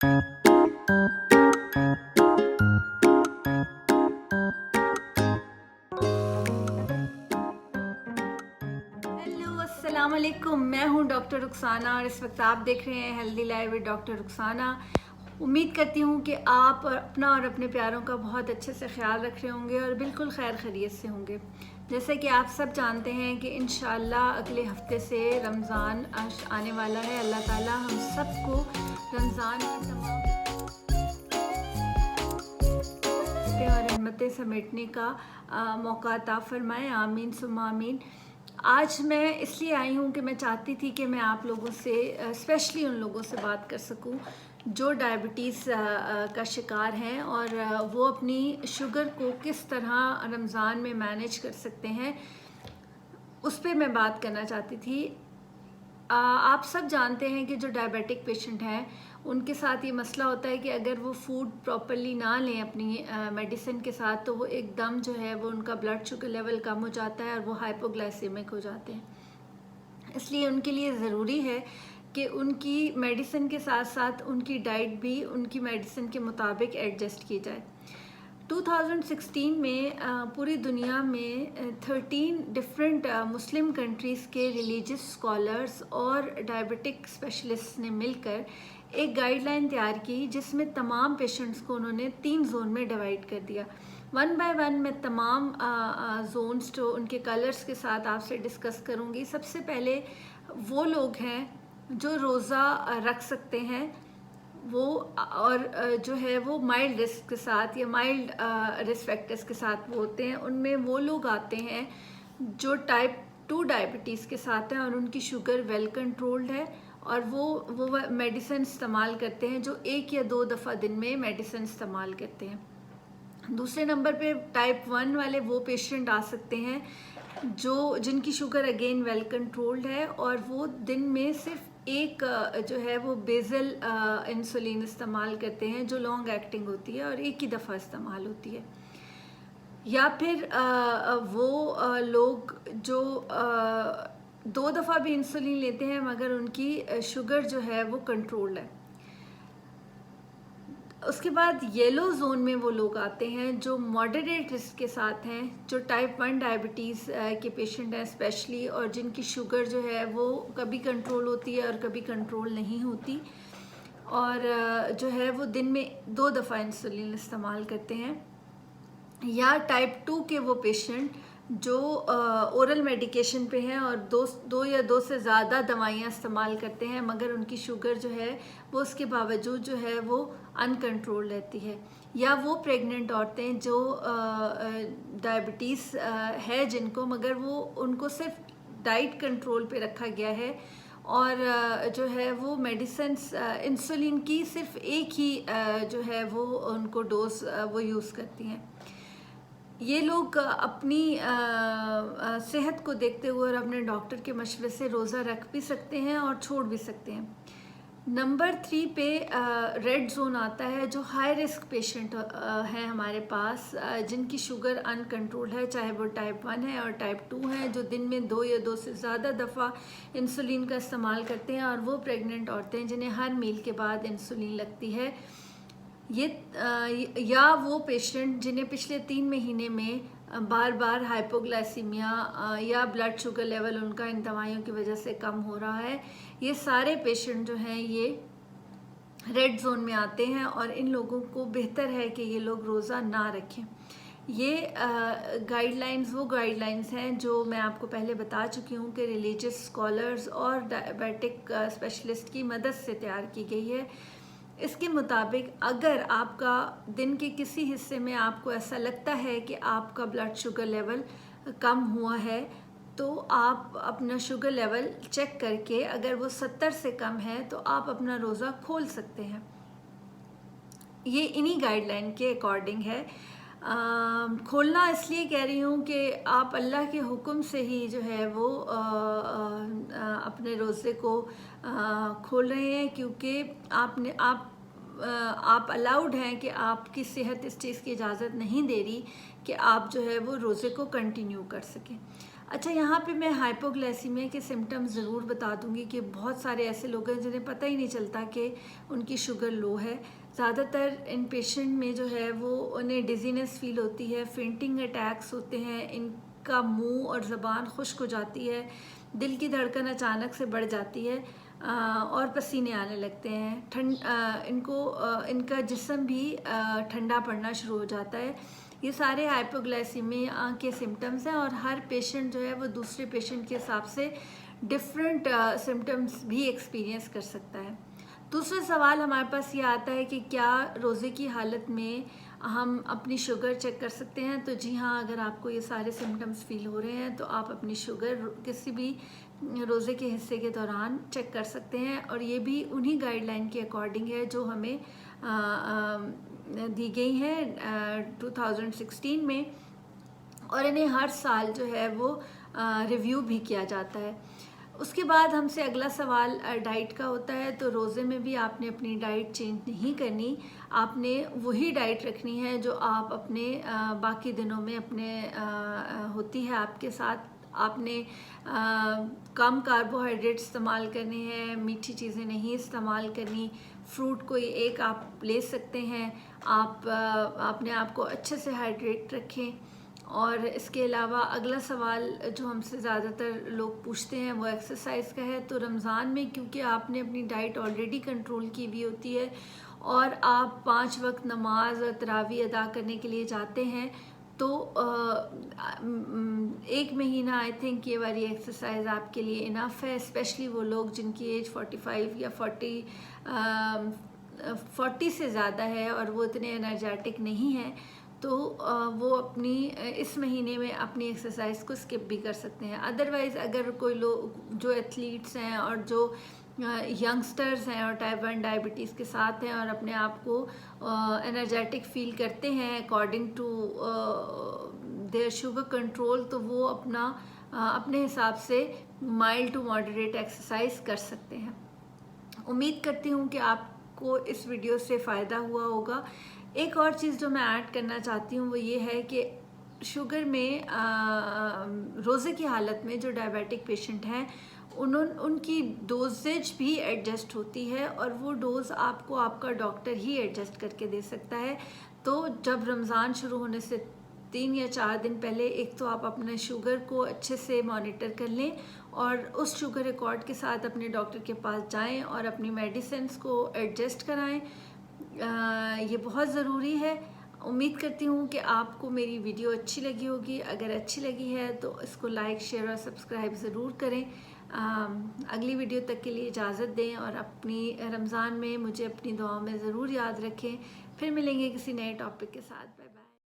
अस्सलाम वालेकुम। मैं हूं डॉक्टर रुखसाना और इस वक्त आप देख रहे हैं healthy life with doctor Rukhsana. उम्मीद करती हूं कि आप अपना और अपने प्यारों का बहुत अच्छे से ख्याल रख रहे होंगे और बिल्कुल खैर खैरियत से होंगे। जैसे कि आप सब जानते हैं कि इंशाल्लाह अगले हफ्ते से रमज़ान आने वाला है। अल्लाह ताला हम सबको रमज़ान की तमाम और रहमतें समेटने का मौका अता फरमाए। आमीन सुम्मा आमीन। आज मैं इसलिए आई हूँ कि मैं चाहती थी कि मैं आप लोगों से स्पेशली उन लोगों से बात कर सकूँ जो डायबिटीज़ का शिकार हैं और वो अपनी शुगर को किस तरह रमज़ान में मैनेज कर सकते हैं, उस पर मैं बात करना चाहती थी। आप सब जानते हैं कि जो डायबिटिक पेशेंट हैं उनके साथ ये मसला होता है कि अगर वो फूड प्रॉपरली ना लें अपनी मेडिसिन के साथ तो वो एकदम जो है वो उनका ब्लड शुगर लेवल कम हो जाता है और वो हाइपोग्लाइसेमिक हो जाते हैं। इसलिए उनके लिए ज़रूरी है कि उनकी मेडिसिन के साथ साथ उनकी डाइट भी उनकी मेडिसिन के मुताबिक एडजस्ट की जाए। 2016 में पूरी दुनिया में 13 डिफरेंट मुस्लिम कंट्रीज़ के रिलीजियस स्कॉलर्स और डायबिटिक स्पेशलिस्ट ने मिलकर एक गाइडलाइन तैयार की जिसमें तमाम पेशेंट्स को उन्होंने 3 जोन में डिवाइड कर दिया। वन बाय वन मैं तमाम जोन्स जो उनके कलर्स के साथ आपसे डिस्कस करूँगी। सबसे पहले वो लोग हैं जो रोज़ा रख सकते हैं वो, और जो है वो माइल्ड रिस्क के साथ या माइल्ड रिस्क फैक्टर्स के साथ वो होते हैं। उनमें वो लोग आते हैं जो टाइप 2 डायबिटीज़ के साथ हैं और उनकी शुगर वेल कंट्रोल्ड है और वो मेडिसिन इस्तेमाल करते हैं जो 1 या 2 दफ़ा दिन में मेडिसिन इस्तेमाल करते हैं। दूसरे नंबर पे टाइप 1 वाले वो पेशेंट आ सकते हैं जिनकी शुगर अगेन वेल कंट्रोल्ड है और वो दिन में सिर्फ एक जो है वो बेजल इंसुलिन इस्तेमाल करते हैं जो लॉन्ग एक्टिंग होती है और एक ही दफ़ा इस्तेमाल होती है। या फिर वो लोग जो 2 दफ़ा भी इंसुलिन लेते हैं मगर उनकी शुगर जो है वो कंट्रोल्ड है। उसके बाद येलो जोन में वो लोग आते हैं जो मॉडरेट रिस्क के साथ हैं, जो टाइप 1 डायबिटीज़ के पेशेंट हैं स्पेशली, और जिनकी शुगर जो है वो कभी कंट्रोल होती है और कभी कंट्रोल नहीं होती और जो है वो दिन में 2 दफ़ा इंसुलिन इस्तेमाल करते हैं। या टाइप 2 के वो पेशेंट जो ओरल मेडिकेशन पे हैं और दो या दो से ज़्यादा दवाइयाँ इस्तेमाल करते हैं मगर उनकी शुगर जो है वो उसके बावजूद जो है वो अनकंट्रोल रहती है। या वो प्रेग्नेंट औरतें जो डायबिटीज़ है जिनको, मगर वो उनको सिर्फ डाइट कंट्रोल पे रखा गया है और जो है वो मेडिसिन इंसुलिन की सिर्फ एक ही जो है वो उनको डोज वो यूज़ करती हैं। ये लोग अपनी सेहत को देखते हुए और अपने डॉक्टर के मशवरे से रोज़ा रख भी सकते हैं और छोड़ भी सकते हैं। नंबर 3 पे रेड जोन आता है जो हाई रिस्क पेशेंट हैं हमारे पास, जिनकी शुगर अनकंट्रोल्ड है, चाहे वो टाइप 1 है और टाइप 2 है, जो दिन में 2 या 2 से ज़्यादा दफ़ा इंसुलिन का इस्तेमाल करते हैं, और वो प्रेग्नेंट औरतें जिन्हें हर मील के बाद इंसुलिन लगती है। या वो पेशेंट जिन्हें पिछले 3 महीने में बार बार हाइपोग्लाइसीमिया या ब्लड शुगर लेवल उनका इन दवाइयों की वजह से कम हो रहा है। ये सारे पेशेंट जो हैं ये रेड जोन में आते हैं और इन लोगों को बेहतर है कि ये लोग रोज़ा ना रखें। ये गाइडलाइंस वो गाइडलाइंस हैं जो मैं आपको पहले बता चुकी हूँ कि रिलीजियस स्कॉलर्स और डायबिटिक स्पेशलिस्ट की मदद से तैयार की गई है। इसके मुताबिक अगर आपका दिन के किसी हिस्से में आपको ऐसा लगता है कि आपका ब्लड शुगर लेवल कम हुआ है तो आप अपना शुगर लेवल चेक करके अगर वो 70 से कम है तो आप अपना रोज़ा खोल सकते हैं। ये इन्हीं गाइडलाइन के अकॉर्डिंग है। खोलना इसलिए कह रही हूँ कि आप अल्लाह के हुक्म से ही जो है वो अपने रोज़े को खोल रहे हैं, क्योंकि आप अलाउड हैं कि आपकी सेहत इस चीज़ की इजाज़त नहीं दे रही कि आप जो है वो रोज़े को कंटिन्यू कर सकें। अच्छा, यहाँ पे मैं हाइपोग्लाइसीमिया के सिम्टम्स ज़रूर बता दूँगी कि बहुत सारे ऐसे लोग हैं जिन्हें पता ही नहीं चलता कि उनकी शुगर लो है। ज़्यादातर इन पेशेंट में जो है वो उन्हें डिज़ीनेस फ़ील होती है, फेंटिंग अटैक्स होते हैं, इनका मुंह और ज़बान खुश्क हो जाती है, दिल की धड़कन अचानक से बढ़ जाती है और पसीने आने लगते हैं। इनका जिस्म भी ठंडा पड़ना शुरू हो जाता है। ये सारे हाइपोग्लाइसीमिया के सिम्टम्स हैं और हर पेशेंट जो है वो दूसरे पेशेंट के हिसाब से डिफरेंट सिम्टम्स भी एक्सपीरियंस कर सकता है। दूसरा सवाल हमारे पास ये आता है कि क्या रोज़े की हालत में हम अपनी शुगर चेक कर सकते हैं? तो जी हाँ, अगर आपको ये सारे सिम्टम्स फील हो रहे हैं तो आप अपनी शुगर किसी भी रोज़े के हिस्से के दौरान चेक कर सकते हैं और ये भी उन्हीं गाइडलाइन के अकॉर्डिंग है जो हमें दी गई हैं 2016 में, और इन्हें हर साल जो है वो रिव्यू भी किया जाता है। उसके बाद हमसे अगला सवाल डाइट का होता है। तो रोज़े में भी आपने अपनी डाइट चेंज नहीं करनी, आपने वही डाइट रखनी है जो आप अपने बाकी दिनों में अपने होती है आपके साथ। आपने कम कार्बोहाइड्रेट इस्तेमाल करने हैं, मीठी चीज़ें नहीं इस्तेमाल करनी, फ्रूट कोई एक आप ले सकते हैं, आप अपने आप को अच्छे से हाइड्रेट रखें। और इसके अलावा अगला सवाल जो हमसे ज़्यादातर लोग पूछते हैं वो एक्सरसाइज का है। तो रमज़ान में क्योंकि आपने अपनी डाइट ऑलरेडी कंट्रोल की हुई होती है और आप 5 वक्त नमाज और तरावी अदा करने के लिए जाते हैं, तो एक महीना आई थिंक ये वाली एक्सरसाइज आपके लिए इनफ है। स्पेशली वो लोग जिनकी एज 45 या 40 से ज़्यादा है और वो इतने एनर्जेटिक नहीं हैं, तो वो अपनी इस महीने में अपनी एक्सरसाइज को स्किप भी कर सकते हैं। अदरवाइज़ अगर कोई लोग जो एथलीट्स हैं और जो यंगस्टर्स हैं और टाइप 1 डायबिटीज़ के साथ हैं और अपने आप को एनर्जेटिक फील करते हैं according to their sugar control, तो वो अपने हिसाब से माइल्ड टू मॉडरेट एक्सरसाइज कर सकते हैं। उम्मीद करती हूँ कि आपको इस वीडियो से फ़ायदा हुआ होगा। एक और चीज़ जो मैं ऐड करना चाहती हूँ वो ये है कि शुगर में रोज़े की हालत में जो डायबिटिक पेशेंट हैं उनकी डोजेज भी एडजस्ट होती है और वो डोज़ आपको आपका डॉक्टर ही एडजस्ट करके दे सकता है। तो जब रमज़ान शुरू होने से 3 या 4 दिन पहले एक तो आप अपने शुगर को अच्छे से मॉनिटर कर लें और उस शुगर रिकॉर्ड के साथ अपने डॉक्टर के पास जाएं और अपनी मेडिसिन्स को एडजस्ट कराएं। ये बहुत ज़रूरी है। उम्मीद करती हूँ कि आपको मेरी वीडियो अच्छी लगी होगी। अगर अच्छी लगी है तो इसको लाइक, शेयर और सब्सक्राइब ज़रूर करें। अगली वीडियो तक के लिए इजाज़त दें और अपनी रमज़ान में मुझे अपनी दुआओं में ज़रूर याद रखें। फिर मिलेंगे किसी नए टॉपिक के साथ। Bye bye.